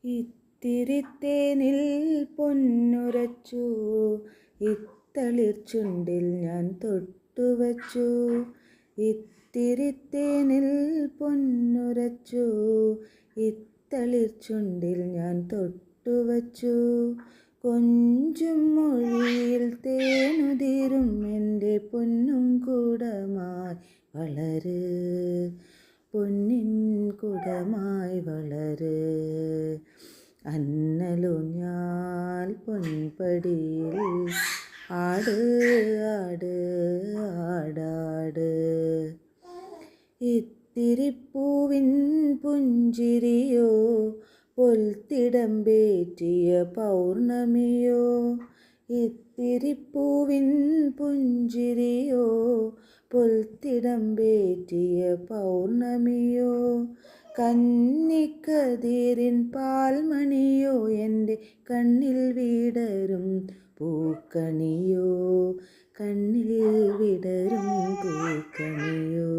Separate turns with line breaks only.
ഇത്തിരിത്തേനിൽ പൊന്നുരച്ചു, ഇത്തളിർ ചുണ്ടിൽ ഞാൻ തൊട്ടുവച്ചു. ഇത്തിരിത്തേനിൽ പൊന്നുരച്ചു, ഇത്തളിർ ചുണ്ടിൽ ഞാൻ തൊട്ടുവച്ചു. കൊഞ്ചും മൊഴിയിൽ തേനുതിരും എൻ്റെ പൊന്നും കുടമായി വളര്, പൊന്നിൻ കുടമായി വളര്. അന്നലൂഞ്ഞാൽ പൊൻപടിയിൽ ആട് ആട് ആടാട്. ഇത്തിരിപ്പൂവിൻ പുഞ്ചിരിയോ പൊൽത്തിടമ്പേറ്റിയ പൗർണമിയോ. ഇത്തിരിപ്പൂവിൻ പുഞ്ചിരിയോ പൊൽത്തിടമ്പേറ്റിയ പൗർണമിയോ. കന്നിക്കതിരിൻ പാൽമണിയോ എൻ്റെ കണ്ണിൽ വിടരും പൂക്കണിയോ, കണ്ണിൽ വിടരും പൂക്കണിയോ.